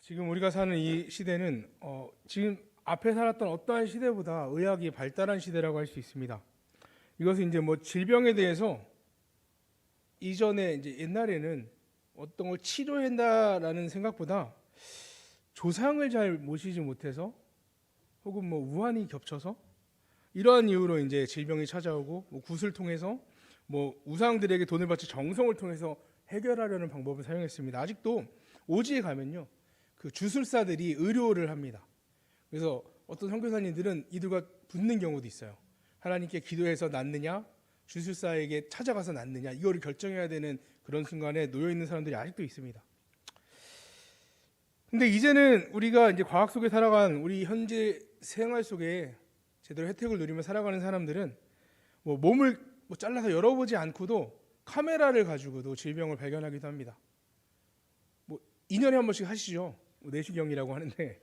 지금 우리가 사는 이 시대는 지금 앞에 살았던 어떠한 시대보다 의학이 발달한 시대라고 할 수 있습니다. 이것은 이제 뭐 질병에 대해서 이전에 이제 옛날에는 어떤 걸 치료한다라는 생각보다 조상을 잘 모시지 못해서 혹은 뭐 우환이 겹쳐서 이러한 이유로 이제 질병이 찾아오고 뭐 굿을 통해서 뭐 우상들에게 돈을 바쳐 정성을 통해서 해결하려는 방법을 사용했습니다. 아직도 오지에 가면요, 그 주술사들이 의료를 합니다. 그래서 어떤 선교사님들은 이들과 붙는 경우도 있어요. 하나님께 기도해서 낫느냐, 주술사에게 찾아가서 낫느냐, 이거를 결정해야 되는 그런 순간에 놓여 있는 사람들이 아직도 있습니다. 근데 이제는 우리가 이제 과학 속에 살아간 우리 현재 생활 속에 제대로 혜택을 누리며 살아가는 사람들은 뭐 몸을 뭐 잘라서 열어보지 않고도 카메라를 가지고도 질병을 발견하기도 합니다. 뭐 2년에 한 번씩 하시죠. 뭐 내시경이라고 하는데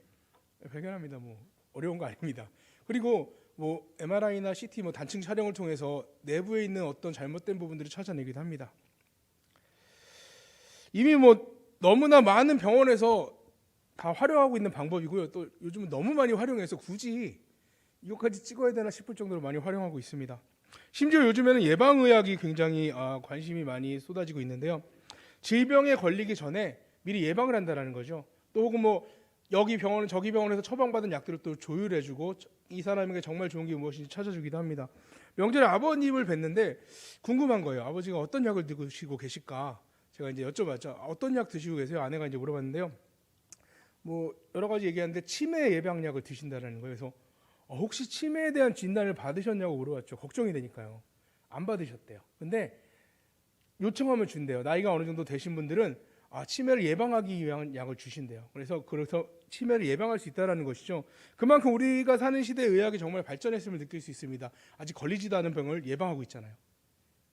발견합니다. 뭐 어려운 거 아닙니다. 그리고 뭐 MRI나 CT 뭐 단층 촬영을 통해서 내부에 있는 어떤 잘못된 부분들을 찾아내기도 합니다. 이미 뭐 너무나 많은 병원에서 다 활용하고 있는 방법이고요. 또 요즘은 너무 많이 활용해서 굳이 이것까지 찍어야 되나 싶을 정도로 많이 활용하고 있습니다. 심지어 요즘에는 예방의학이 굉장히 관심이 많이 쏟아지고 있는데요. 질병에 걸리기 전에 미리 예방을 한다는 거죠. 또 혹은 뭐 여기 병원 저기 병원에서 처방받은 약들을 또 조율해주고 이 사람에게 정말 좋은 게 무엇인지 찾아주기도 합니다. 명절에 아버님을 뵀는데 궁금한 거예요. 아버지가 어떤 약을 드시고 계실까? 제가 이제 여쭤봤죠. 어떤 약 드시고 계세요? 아내가 이제 물어봤는데요. 뭐 여러 가지 얘기하는데 치매 예방약을 드신다는 거예요. 그래서 혹시 치매에 대한 진단을 받으셨냐고 물어봤죠. 걱정이 되니까요. 안 받으셨대요. 근데 요청하면 준대요. 나이가 어느 정도 되신 분들은 치매를 예방하기 위한 약을 주신대요. 그래서 치매를 예방할 수 있다는 것이죠. 그만큼 우리가 사는 시대의 의학이 정말 발전했음을 느낄 수 있습니다. 아직 걸리지도 않은 병을 예방하고 있잖아요.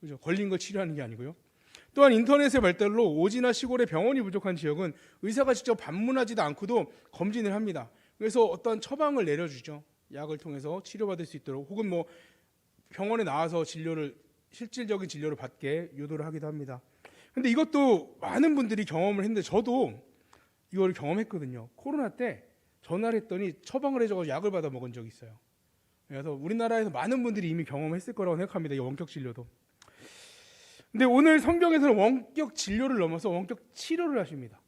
그죠? 걸린 걸 치료하는 게 아니고요. 또한 인터넷의 발달로 오지나 시골의 병원이 부족한 지역은 의사가 직접 방문하지도 않고도 검진을 합니다. 그래서 어떤 처방을 내려주죠. 약을 통해서 치료받을 수 있도록, 혹은 뭐 병원에 나와서 실질적인 진료를 받게 유도를 하기도 합니다. 근데 이것도 많은 분들이 경험을 했는데 저도 이거를 경험했거든요. 코로나 때 전화를 했더니 처방을 해줘서 약을 받아 먹은 적이 있어요. 그래서 우리나라에서 많은 분들이 이미 경험했을 거라고 생각합니다. 이 원격 진료도. 근데 오늘 성경에서는 원격 진료를 넘어서 원격 치료를 하십니다.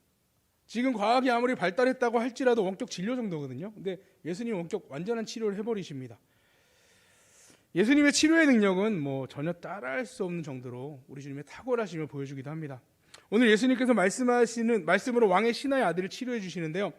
지금 과학이 아무리 발달했다고 할지라도 원격 진료 정도거든요. 근데 예수님은 원격 완전한 치료를 해버리십니다. 예수님의 치료의 능력은 뭐 전혀 따라할 수 없는 정도로 우리 주님의 탁월하심을 보여주기도 합니다. 오늘 예수님께서 말씀하시는 말씀으로 왕의 신하의 아들을 치료해 주시는데요.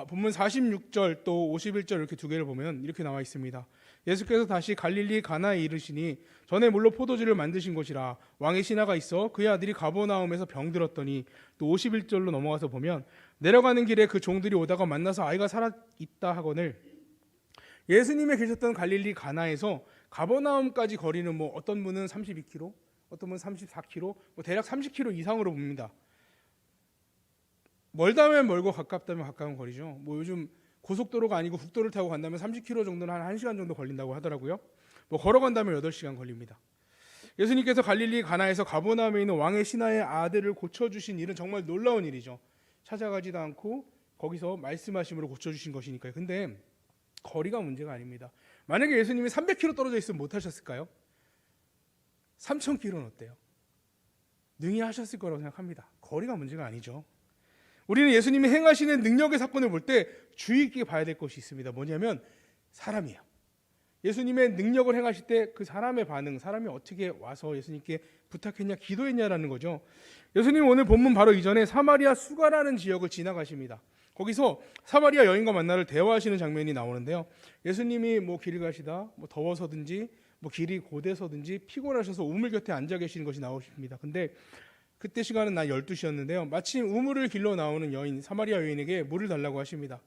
본문 46절 또 51절 이렇게 두 개를 보면 이렇게 나와 있습니다. 예수께서 다시 갈릴리 가나에 이르시니 전에 물로 포도주를 만드신 곳이라 왕의 신하가 있어 그의 아들이 가버나움에서 병들었더니, 또 51절로 넘어가서 보면 내려가는 길에 그 종들이 오다가 만나서 아이가 살아있다 하거늘. 예수님이 계셨던 갈릴리 가나에서 가버나움까지 거리는 뭐 어떤 분은 32km, 어떤 분은 34km, 뭐 대략 30km 이상으로 봅니다. 멀다면 멀고 가깝다면 가까운 거리죠. 뭐 요즘 고속도로가 아니고 국도를 타고 간다면 30km 정도는 한 1시간 정도 걸린다고 하더라고요. 뭐 걸어간다면 8시간 걸립니다. 예수님께서 갈릴리 가나에서 가버나움에 있는 왕의 신하의 아들을 고쳐주신 일은 정말 놀라운 일이죠. 찾아가지도 않고 거기서 말씀하심으로 고쳐주신 것이니까요. 근데 거리가 문제가 아닙니다. 만약에 예수님이 300km 떨어져 있으면 못 하셨을까요? 3000km는 어때요? 능히 하셨을 거라고 생각합니다. 거리가 문제가 아니죠. 우리는 예수님이 행하시는 능력의 사건을 볼 때 주의 깊게 봐야 될 것이 있습니다. 뭐냐면 사람이에요. 예수님의 능력을 행하실 때 그 사람의 반응, 사람이 어떻게 와서 예수님께 부탁했냐, 기도했냐라는 거죠. 예수님 오늘 본문 바로 이전에 사마리아 수가라는 지역을 지나가십니다. 거기서 사마리아 여인과 만나를 대화하시는 장면이 나오는데요. 예수님이 뭐 길을 가시다 뭐 더워서든지 뭐 길이 고돼서든지 피곤하셔서 우물 곁에 앉아 계시는 것이 나오십니다. 근데 그때 시간은 낮 12시였는데요. 마침 우물을 길러 나오는 여인, 사마리아 여인에게 물을 달라고 하십니다.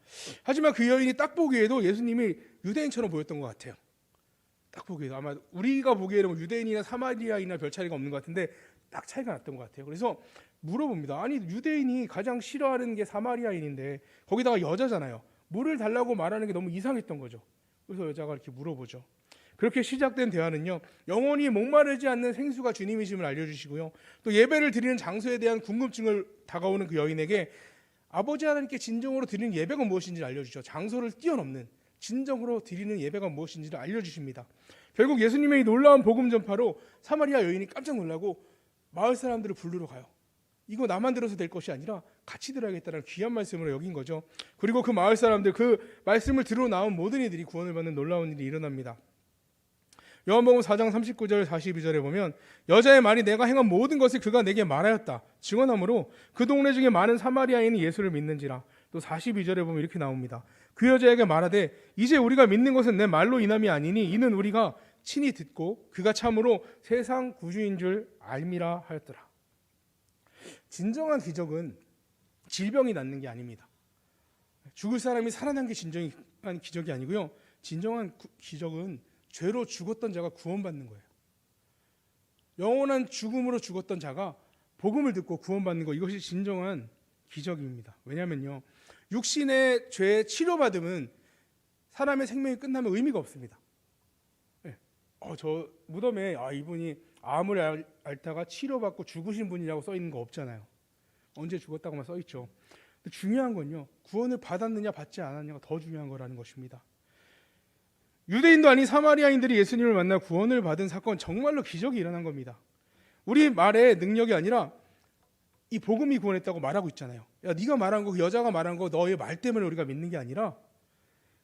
하지만 그 여인이 딱 보기에도 예수님이 유대인처럼 보였던 것 같아요. 딱 보기에도. 아마 우리가 보기에는 유대인이나 사마리아인이나 별 차이가 없는 것 같은데 딱 차이가 났던 것 같아요. 그래서 물어봅니다. 아니, 유대인이 가장 싫어하는 게 사마리아인인데 거기다가 여자잖아요. 물을 달라고 말하는 게 너무 이상했던 거죠. 그래서 여자가 이렇게 물어보죠. 그렇게 시작된 대화는요, 영원히 목마르지 않는 생수가 주님이심을 알려주시고요, 또 예배를 드리는 장소에 대한 궁금증을 다가오는 그 여인에게 아버지 하나님께 진정으로 드리는 예배가 무엇인지를 알려주죠. 장소를 뛰어넘는 진정으로 드리는 예배가 무엇인지를 알려주십니다. 결국 예수님의 이 놀라운 복음 전파로 사마리아 여인이 깜짝 놀라고 마을 사람들을 부르러 가요. 이거 나만 들어서 될 것이 아니라 같이 들어야겠다는 귀한 말씀으로 여긴 거죠. 그리고 그 마을 사람들, 그 말씀을 들어 나온 모든 이들이 구원을 받는 놀라운 일이 일어납니다. 요한복음 4장 39절 42절에 보면 여자의 말이 내가 행한 모든 것을 그가 내게 말하였다 증언하므로 그 동네 중에 많은 사마리아인이 예수를 믿는지라. 또 42절에 보면 이렇게 나옵니다. 그 여자에게 말하되 이제 우리가 믿는 것은 내 말로 인함이 아니니 이는 우리가 친히 듣고 그가 참으로 세상 구주인 줄 알미라 하였더라. 진정한 기적은 질병이 낫는 게 아닙니다. 죽을 사람이 살아난 게 진정한 기적이 아니고요. 진정한 기적은 죄로 죽었던 자가 구원받는 거예요. 영원한 죽음으로 죽었던 자가 복음을 듣고 구원받는 거, 이것이 진정한 기적입니다. 왜냐하면요, 육신의 죄 치료받으면 사람의 생명이 끝나면 의미가 없습니다. 네. 저 무덤에 이분이 암을 앓다가 치료받고 죽으신 분이라고 써 있는 거 없잖아요. 언제 죽었다고만 써 있죠. 근데 중요한 건요, 구원을 받았느냐 받지 않았느냐가 더 중요한 거라는 것입니다. 유대인도 아닌 사마리아인들이 예수님을 만나 구원을 받은 사건, 정말로 기적이 일어난 겁니다. 우리 말의 능력이 아니라 이 복음이 구원했다고 말하고 있잖아요. 야, 네가 말한 거, 그 여자가 말한 거 너의 말 때문에 우리가 믿는 게 아니라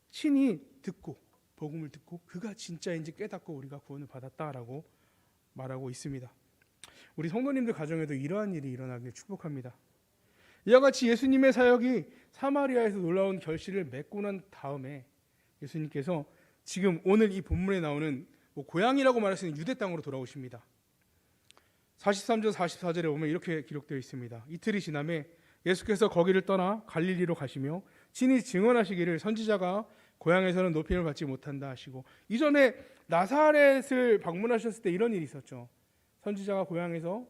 친히 듣고 복음을 듣고 그가 진짜인지 깨닫고 우리가 구원을 받았다라고 말하고 있습니다. 우리 성도님들 가정에도 이러한 일이 일어나길 축복합니다. 이와 같이 예수님의 사역이 사마리아에서 놀라운 결실을 맺고 난 다음에 예수님께서 지금 오늘 이 본문에 나오는 고향이라고 말할 수 있는 유대 땅으로 돌아오십니다. 43절 44절에 보면 이렇게 기록되어 있습니다. 이틀이 지남에 예수께서 거기를 떠나 갈릴리로 가시며 친히 증언하시기를 선지자가 고향에서는 높임을 받지 못한다 하시고, 이전에 나사렛을 방문하셨을 때 이런 일이 있었죠. 선지자가 고향에서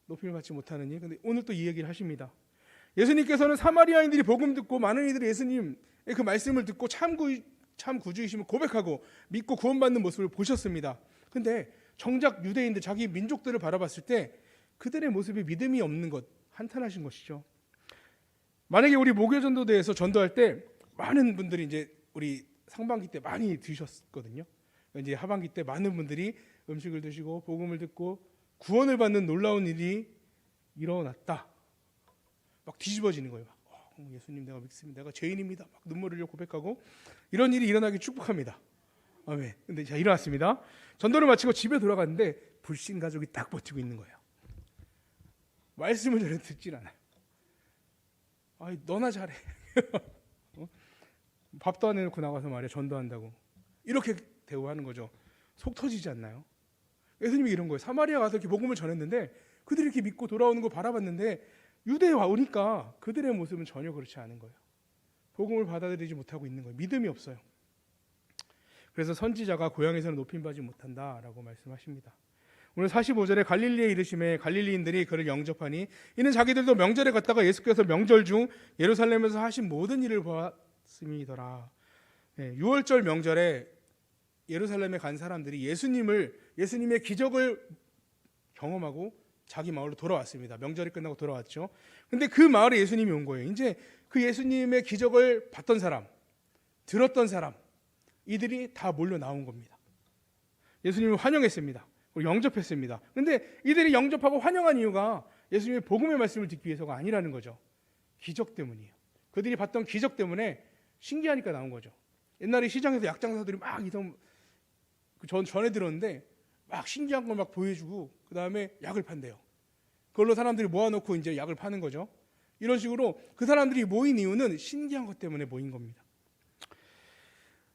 높임을 받지 못하느니. 근데 오늘 또 이 얘기를 하십니다. 예수님께서는 사마리아인들이 복음 듣고 많은 이들이 예수님의 그 말씀을 듣고 참 구주이심을 고백하고 믿고 구원받는 모습을 보셨습니다. 근데 정작 유대인들, 자기 민족들을 바라봤을 때 그들의 모습이 믿음이 없는 것, 한탄하신 것이죠. 만약에 우리 목요전도대에서 전도할 때 많은 분들이 이제 우리 상반기 때 많이 드셨거든요. 이제 하반기 때 많은 분들이 음식을 드시고 복음을 듣고 구원을 받는 놀라운 일이 일어났다. 막 뒤집어지는 거예요. 예수님 내가 믿습니다. 내가 죄인입니다. 막 눈물을 흘려 고백하고 이런 일이 일어나기 축복합니다. 아멘. 근데 자, 일어났습니다. 전도를 마치고 집에 돌아갔는데 불신 가족이 딱 버티고 있는 거예요. 말씀을 전혀 듣질 않아요. 너나 잘해. 밥도 안 해놓고 나가서 말이야 전도한다고 이렇게 대우하는 거죠. 속 터지지 않나요? 예수님이 이런 거예요. 사마리아 가서 이렇게 복음을 전했는데 그들이 이렇게 믿고 돌아오는 거 바라봤는데 유대에 오니까 그들의 모습은 전혀 그렇지 않은 거예요. 복음을 받아들이지 못하고 있는 거예요. 믿음이 없어요. 그래서 선지자가 고향에서는 높임받지 못한다라고 말씀하십니다. 오늘 45절에 갈릴리에 이르심에 갈릴리인들이 그를 영접하니 이는 자기들도 명절에 갔다가 예수께서 명절 중 예루살렘에서 하신 모든 일을 보았음이더라. 6월절 명절에 예루살렘에 간 사람들이 예수님의 기적을 경험하고 자기 마을로 돌아왔습니다. 명절이 끝나고 돌아왔죠. 근데 그 마을에 예수님이 온 거예요. 이제 그 예수님의 기적을 봤던 사람, 들었던 사람, 이들이 다 몰려 나온 겁니다. 예수님을 환영했습니다. 영접했습니다. 근데 이들이 영접하고 환영한 이유가 예수님의 복음의 말씀을 듣기 위해서가 아니라는 거죠. 기적 때문이에요. 그들이 봤던 기적 때문에 신기하니까 나온 거죠. 옛날에 시장에서 약장사들이 막 전에 들었는데 막 신기한 걸 막 보여주고 그 다음에 약을 판대요. 그걸로 사람들이 모아놓고 이제 약을 파는 거죠. 이런 식으로 그 사람들이 모인 이유는 신기한 것 때문에 모인 겁니다.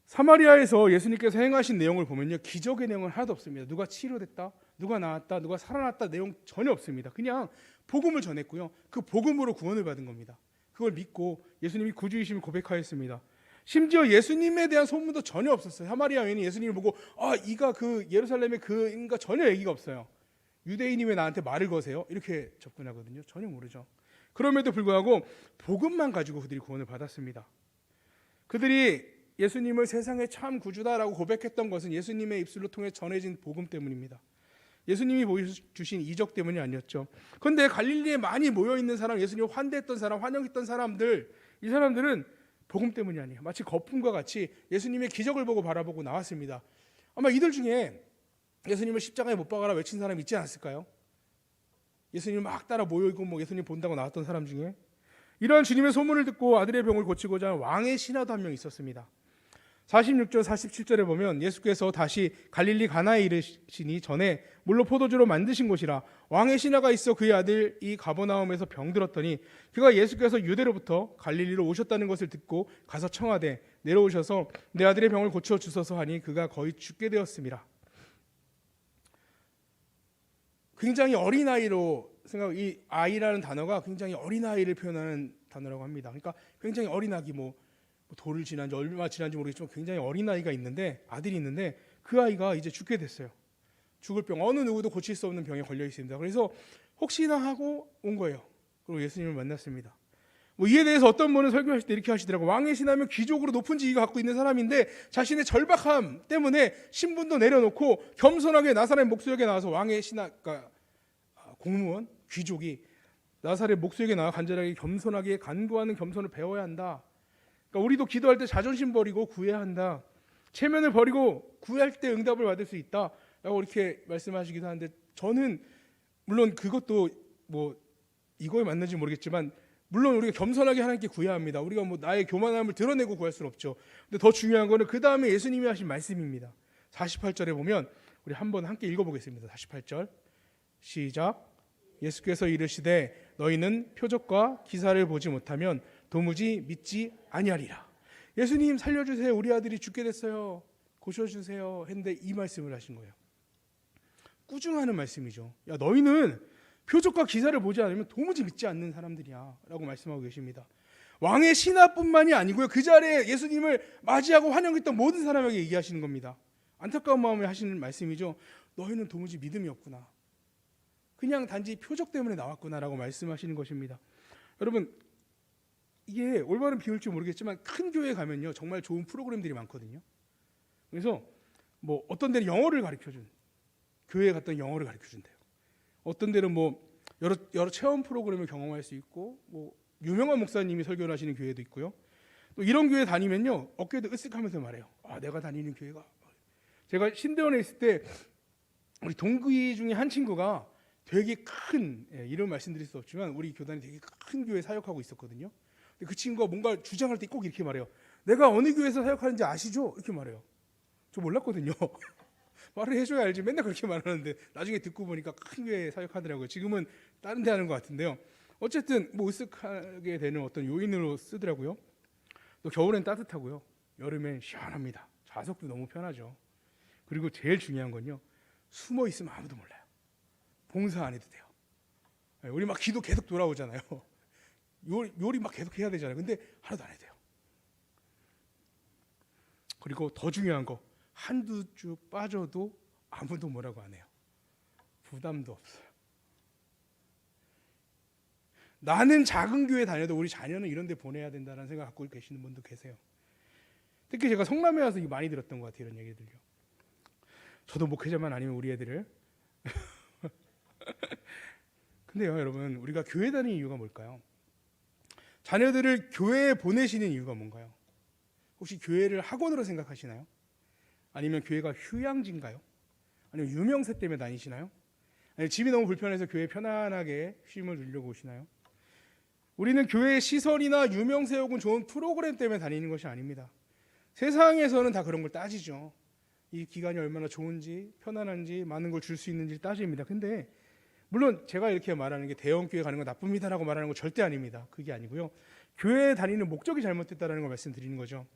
사마리아에서 예수님께서 행하신 내용을 보면요, 기적의 내용은 하나도 없습니다. 누가 치료됐다, 누가 나았다, 누가 살아났다 내용 전혀 없습니다. 그냥 복음을 전했고요, 그 복음으로 구원을 받은 겁니다. 그걸 믿고 예수님이 구주이심을 고백하였습니다. 심지어 예수님에 대한 소문도 전혀 없었어요. 사마리아 여인이 예수님을 보고 이가 그 예루살렘의 그인가 전혀 얘기가 없어요. 유대인이 왜 나한테 말을 거세요? 이렇게 접근하거든요. 전혀 모르죠. 그럼에도 불구하고 복음만 가지고 그들이 구원을 받았습니다. 그들이 예수님을 세상의 참 구주다라고 고백했던 것은 예수님의 입술로 통해 전해진 복음 때문입니다. 예수님이 보여주신 이적 때문이 아니었죠. 그런데 갈릴리에 많이 모여있는 사람, 예수님을 환대했던 사람, 환영했던 사람들, 이 사람들은 복음 때문이 아니에요. 마치 거품과 같이 예수님의 기적을 보고 바라보고 나왔습니다. 아마 이들 중에 예수님을 십자가에 못 박아라 외친 사람이 있지 않았을까요? 예수님 막 따라 모여있고 뭐 예수님 본다고 나왔던 사람 중에 이러한 주님의 소문을 듣고 아들의 병을 고치고자 하는 왕의 신하도 한 명 있었습니다. 46절 47절에 보면 예수께서 다시 갈릴리 가나에 이르시니 전에 물로 포도주로 만드신 곳이라 왕의 신하가 있어 그의 아들이 가버나움에서 병들었더니 그가 예수께서 유대로부터 갈릴리로 오셨다는 것을 듣고 가서 청하되 내려오셔서 내 아들의 병을 고쳐 주소서 하니 그가 거의 죽게 되었습니다. 굉장히 어린아이로 이 아이라는 단어가 굉장히 어린아이를 표현하는 단어라고 합니다. 그러니까 굉장히 어린아기 뭐 돌을 지난지 얼마 지난지 모르겠지만 굉장히 어린아이가 있는데 아들이 있는데 그 아이가 이제 죽게 됐어요. 죽을 병, 어느 누구도 고칠 수 없는 병에 걸려 있습니다. 그래서 혹시나 하고 온 거예요. 그리고 예수님을 만났습니다. 이에 대해서 어떤 분은 설교하실 때 이렇게 하시더라고요. 왕의 신하면 귀족으로 높은 지위가 갖고 있는 사람인데 자신의 절박함 때문에 신분도 내려놓고 겸손하게 나사렛 목수역에 나와서 왕의 신하, 그러니까 공무원, 귀족이 나사렛 목수역에 나와 간절하게 겸손하게 간구하는 겸손을 배워야 한다. 그러니까 우리도 기도할 때 자존심 버리고 구해야 한다. 체면을 버리고 구할 때 응답을 받을 수 있다. 라고 이렇게 말씀하시기도 하는데 저는 물론 그것도 이거에 맞는지 모르겠지만 물론 우리가 겸손하게 하나님께 구해야 합니다. 우리가 나의 교만함을 드러내고 구할 수는 없죠. 근데 더 중요한 거는 그 다음에 예수님이 하신 말씀입니다. 48절에 보면 우리 한번 함께 읽어보겠습니다. 48절 시작. 예수께서 이르시되 너희는 표적과 기사를 보지 못하면 도무지 믿지 아니하리라. 예수님 살려주세요. 우리 아들이 죽게 됐어요. 고쳐주세요. 했는데 이 말씀을 하신 거예요. 꾸중하는 말씀이죠. 야 너희는 표적과 기사를 보지 않으면 도무지 믿지 않는 사람들이야 라고 말씀하고 계십니다. 왕의 신하뿐만이 아니고요. 그 자리에 예수님을 맞이하고 환영했던 모든 사람에게 얘기하시는 겁니다. 안타까운 마음에 하시는 말씀이죠. 너희는 도무지 믿음이 없구나. 그냥 단지 표적 때문에 나왔구나 라고 말씀하시는 것입니다. 여러분 이게 올바른 비유일지 모르겠지만 큰 교회에 가면요 정말 좋은 프로그램들이 많거든요. 그래서 어떤 데는 영어를 가르쳐준 교회에 갔더니 영어를 가르쳐준대요. 어떤 데는 여러 체험 프로그램을 경험할 수 있고 유명한 목사님이 설교를 하시는 교회도 있고요. 또 이런 교회 다니면요 어깨도 으쓱하면서 말해요. 내가 다니는 교회가 제가 신대원에 있을 때 우리 동기 중에 한 친구가 되게 큰 이름 말씀드릴 수 없지만 우리 교단이 되게 큰 교회 사역하고 있었거든요. 근데 그 친구가 뭔가 주장할 때 꼭 이렇게 말해요. 내가 어느 교회에서 사역하는지 아시죠? 이렇게 말해요. 저 몰랐거든요. 말을 해줘야 알지 맨날 그렇게 말하는데 나중에 듣고 보니까 큰 교회에 사역하더라고요. 지금은 다른 데 하는 것 같은데요. 어쨌든 으쓱하게 되는 어떤 요인으로 쓰더라고요. 또 겨울엔 따뜻하고요. 여름엔 시원합니다. 좌석도 너무 편하죠. 그리고 제일 중요한 건요. 숨어 있으면 아무도 몰라요. 봉사 안 해도 돼요. 우리 막 기도 계속 돌아오잖아요. 요리 막 계속 해야 되잖아요. 근데 하나도 안 해도 돼요. 그리고 더 중요한 거 한두 주 빠져도 아무도 뭐라고 안 해요. 부담도 없어요. 나는 작은 교회 다녀도 우리 자녀는 이런 데 보내야 된다는 생각 갖고 계시는 분도 계세요. 특히 제가 성남에 와서 많이 들었던 것 같아요. 이런 얘기들요. 저도 목회자만 아니면 우리 애들을 근데요 여러분 우리가 교회 다니는 이유가 뭘까요? 자녀들을 교회에 보내시는 이유가 뭔가요? 혹시 교회를 학원으로 생각하시나요? 아니면 교회가 휴양지인가요? 아니면 유명세 때문에 다니시나요? 아니면 집이 너무 불편해서 교회 편안하게 쉼을 누리려고 오시나요? 우리는 교회의 시설이나 유명세 혹은 좋은 프로그램 때문에 다니는 것이 아닙니다. 세상에서는 다 그런 걸 따지죠. 이 기간이 얼마나 좋은지 편안한지 많은 걸 줄 수 있는지 따집니다. 근데 물론 제가 이렇게 말하는 게 대형 교회 가는 거 나쁩니다라고 말하는 거 절대 아닙니다. 그게 아니고요. 교회에 다니는 목적이 잘못됐다는 걸 말씀드리는 거죠.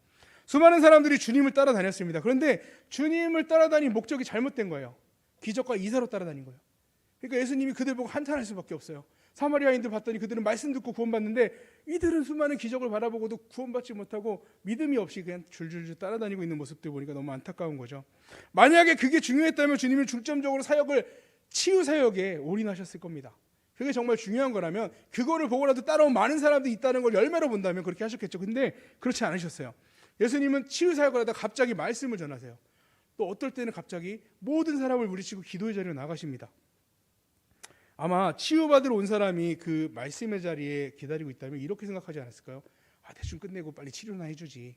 수많은 사람들이 주님을 따라다녔습니다. 그런데 주님을 따라다닌 목적이 잘못된 거예요. 기적과 이사로 따라다닌 거예요. 그러니까 예수님이 그들 보고 한탄할 수밖에 없어요. 사마리아인들 봤더니 그들은 말씀 듣고 구원받는데 이들은 수많은 기적을 바라보고도 구원받지 못하고 믿음이 없이 그냥 줄줄줄 따라다니고 있는 모습들 보니까 너무 안타까운 거죠. 만약에 그게 중요했다면 주님은 중점적으로 사역을 치유 사역에 올인하셨을 겁니다. 그게 정말 중요한 거라면 그거를 보고라도 따라온 많은 사람들이 있다는 걸 열매로 본다면 그렇게 하셨겠죠. 근데 그렇지 않으셨어요. 예수님은 치유 사역을 하다 갑자기 말씀을 전하세요. 또 어떨 때는 갑자기 모든 사람을 물리치고 기도의 자리로 나가십니다. 아마 치유받으러 온 사람이 그 말씀의 자리에 기다리고 있다면 이렇게 생각하지 않았을까요? 대충 끝내고 빨리 치료나 해주지,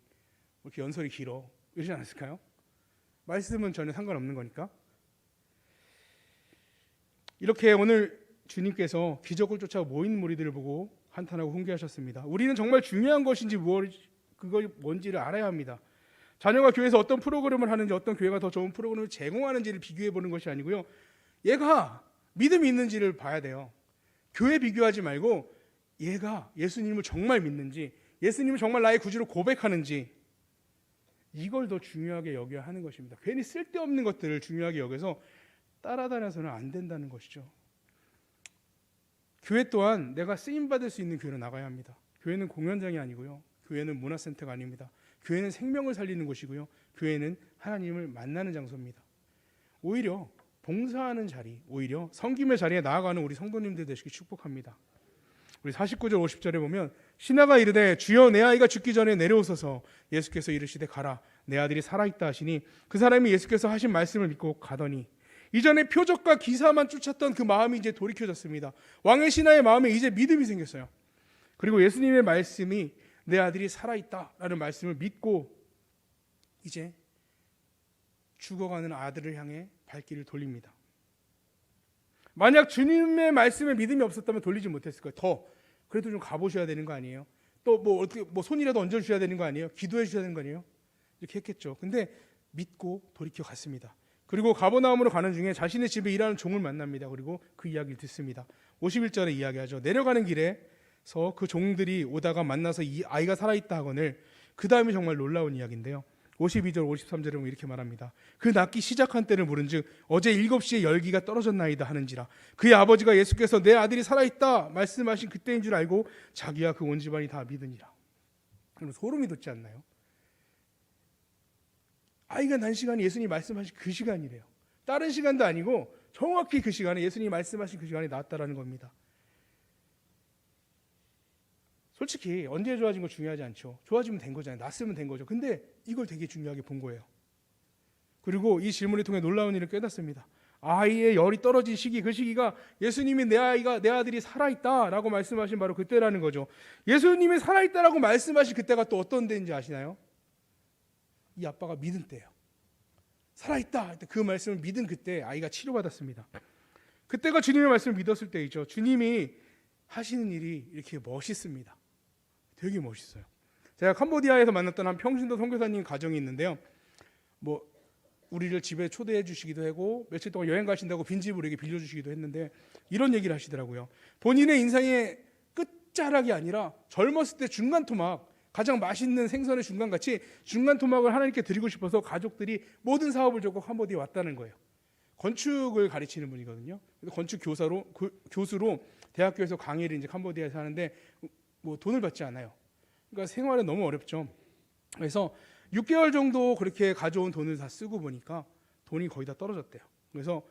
이렇게 연설이 길어, 이러지 않았을까요? 말씀은 전혀 상관없는 거니까. 이렇게 오늘 주님께서 기적을 쫓아 모인 무리들을 보고 한탄하고 훈계하셨습니다. 우리는 정말 중요한 것인지 그걸 뭔지를 알아야 합니다. 자녀가 교회에서 어떤 프로그램을 하는지, 어떤 교회가 더 좋은 프로그램을 제공하는지를 비교해 보는 것이 아니고요, 얘가 믿음이 있는지를 봐야 돼요. 교회 비교하지 말고 얘가 예수님을 정말 믿는지, 예수님을 정말 나의 구주로 고백하는지, 이걸 더 중요하게 여겨야 하는 것입니다. 괜히 쓸데없는 것들을 중요하게 여겨서 따라다녀서는 안 된다는 것이죠. 교회 또한 내가 쓰임받을 수 있는 교회로 나가야 합니다. 교회는 공연장이 아니고요, 교회는 문화센터가 아닙니다. 교회는 생명을 살리는 곳이고요, 교회는 하나님을 만나는 장소입니다. 오히려 봉사하는 자리, 오히려 섬김의 자리에 나아가는 우리 성도님들 되시기 축복합니다. 우리 49절 50절에 보면 신하가 이르되 주여 내 아이가 죽기 전에 내려오소서. 예수께서 이르시되 가라, 내 아들이 살아있다 하시니 그 사람이 예수께서 하신 말씀을 믿고 가더니, 이전에 표적과 기사만 쫓았던 그 마음이 이제 돌이켜졌습니다. 왕의 신하의 마음에 이제 믿음이 생겼어요. 그리고 예수님의 말씀이 내 아들이 살아있다라는 말씀을 믿고 이제 죽어가는 아들을 향해 발길을 돌립니다. 만약 주님의 말씀에 믿음이 없었다면 돌리지 못했을 거예요. 더 그래도 좀 가보셔야 되는 거 아니에요? 또 어떻게 손이라도 얹어주셔야 되는 거 아니에요? 기도해 주셔야 되는 거 아니에요? 이렇게 했겠죠. 근데 믿고 돌이켜 갔습니다. 그리고 가버나움으로 가는 중에 자신의 집에 일하는 종을 만납니다. 그리고 그 이야기를 듣습니다. 51절에 이야기하죠. 내려가는 길에서 그 종들이 오다가 만나서 이 아이가 살아있다 하거늘, 그 다음이 정말 놀라운 이야기인데요. 52절 53절에 보면 이렇게 말합니다. 그 낫기 시작한 때를 물은즉 어제 7시에 열기가 떨어졌나이다 하는지라. 그의 아버지가 예수께서 내 아들이 살아있다 말씀하신 그때인 줄 알고 자기와 그 온 집안이 다 믿으니라. 그럼 소름이 돋지 않나요? 아이가 난 시간이 예수님이 말씀하신 그 시간이래요. 다른 시간도 아니고 정확히 그 시간에, 예수님이 말씀하신 그 시간에 나왔다라는 겁니다. 솔직히 언제 좋아진 거 중요하지 않죠. 좋아지면 된 거잖아요. 낫으면 된 거죠. 근데 이걸 되게 중요하게 본 거예요. 그리고 이 질문을 통해 놀라운 일을 깨닫습니다. 아이의 열이 떨어진 시기, 그 시기가 예수님이 내 아들이 살아있다라고 말씀하신 바로 그때라는 거죠. 예수님이 살아있다라고 말씀하신 그때가 또 어떤 때인지 아시나요? 이 아빠가 믿은 때예요. 살아있다 그 말씀을 믿은 그때 아이가 치료받았습니다. 그때가 주님의 말씀을 믿었을 때이죠. 주님이 하시는 일이 이렇게 멋있습니다. 되게 멋있어요. 제가 캄보디아에서 만났던 한 평신도 선교사님 가정이 있는데요. 우리를 집에 초대해 주시기도 하고 며칠 동안 여행 가신다고 빈집을 이렇게 빌려주시기도 했는데 이런 얘기를 하시더라고요. 본인의 인생의 끝자락이 아니라 젊었을 때 중간 토막, 가장 맛있는 생선의 중간같이 중간 토막을 하나님께 드리고 싶어서 가족들이 모든 사업을 접고 캄보디아에 왔다는 거예요. 건축을 가르치는 분이거든요. 건축 교수로 대학교에서 강의를 이제 캄보디아에서 하는데 돈을 받지 않아요. 그러니까 생활은 너무 어렵죠. 그래서 6개월 정도 그렇게 가져온 돈을 다 쓰고 보니까 돈이 거의 다 떨어졌대요. 그래서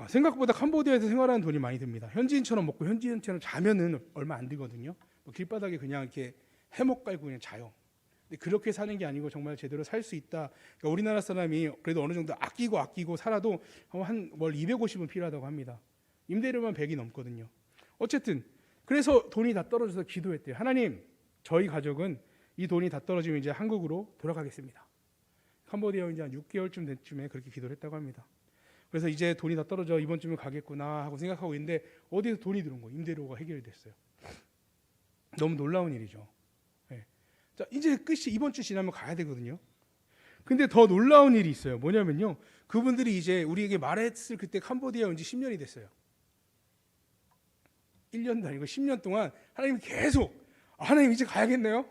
생각보다 캄보디아에서 생활하는 돈이 많이 듭니다. 현지인처럼 먹고 현지인처럼 자면은 얼마 안 들거든요. 길바닥에 그냥 이렇게 해먹 깔고 그냥 자요. 근데 그렇게 사는 게 아니고 정말 제대로 살 수 있다. 그러니까 우리나라 사람이 그래도 어느 정도 아끼고 살아도 한 월 250은 필요하다고 합니다. 임대료만 100이 넘거든요. 어쨌든 그래서 돈이 다 떨어져서 기도했대요. 하나님, 저희 가족은 이 돈이 다 떨어지면 이제 한국으로 돌아가겠습니다. 캄보디아에 이제 한 6개월쯤 된 쯤에 그렇게 기도를 했다고 합니다. 그래서 이제 돈이 다 떨어져 이번 주면 가겠구나 하고 생각하고 있는데 어디서 돈이 들어온 거예요. 임대료가 해결됐어요. 너무 놀라운 일이죠. 네. 자, 이제 끝이 이번 주 지나면 가야 되거든요. 근데 더 놀라운 일이 있어요. 뭐냐면요. 그분들이 이제 우리에게 말했을 그때 캄보디아에 온 지 10년이 됐어요. 1년도 아니고 10년 동안 하나님이 계속 하나님 이제 가야겠네요.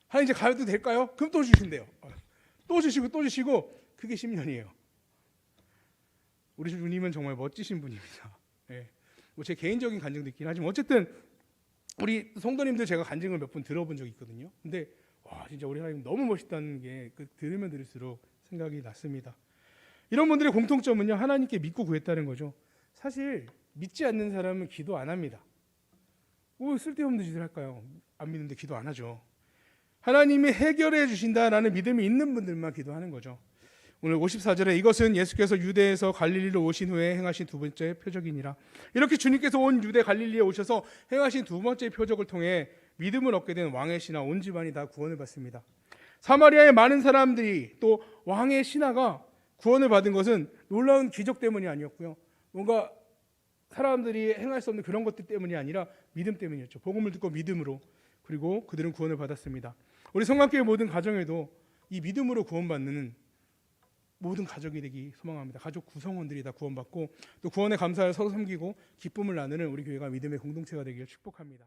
하나님 이제 가도 될까요? 그럼 또 주신대요. 또 주시고 그게 10년이에요. 우리 주님은 정말 멋지신 분입니다. 네. 제 개인적인 간증도 있긴 하지만 어쨌든 우리 성도님들 제가 간증을 몇 번 들어본 적이 있거든요. 근데 진짜 우리 하나님 너무 멋있다는 게 들으면 들을수록 생각이 났습니다. 이런 분들의 공통점은요, 하나님께 믿고 구했다는 거죠. 사실 믿지 않는 사람은 기도 안 합니다. 쓸데없는 짓을 할까요? 안 믿는데 기도 안 하죠. 하나님이 해결해 주신다라는 믿음이 있는 분들만 기도하는 거죠. 오늘 54절에 이것은 예수께서 유대에서 갈릴리로 오신 후에 행하신 두 번째 표적이니라. 이렇게 주님께서 온 유대 갈릴리에 오셔서 행하신 두 번째 표적을 통해 믿음을 얻게 된 왕의 신하 온 집안이 다 구원을 받습니다. 사마리아의 많은 사람들이 또 왕의 신하가 구원을 받은 것은 놀라운 기적 때문이 아니었고요. 뭔가 사람들이 행할 수 없는 그런 것들 때문이 아니라 믿음 때문이었죠. 복음을 듣고 믿음으로, 그리고 그들은 구원을 받았습니다. 우리 성관교회 모든 가정에도 이 믿음으로 구원받는 모든 가족이 되기 소망합니다. 가족 구성원들이 다 구원받고 또 구원에 감사하여 서로 섬기고 기쁨을 나누는 우리 교회가 믿음의 공동체가 되기를 축복합니다.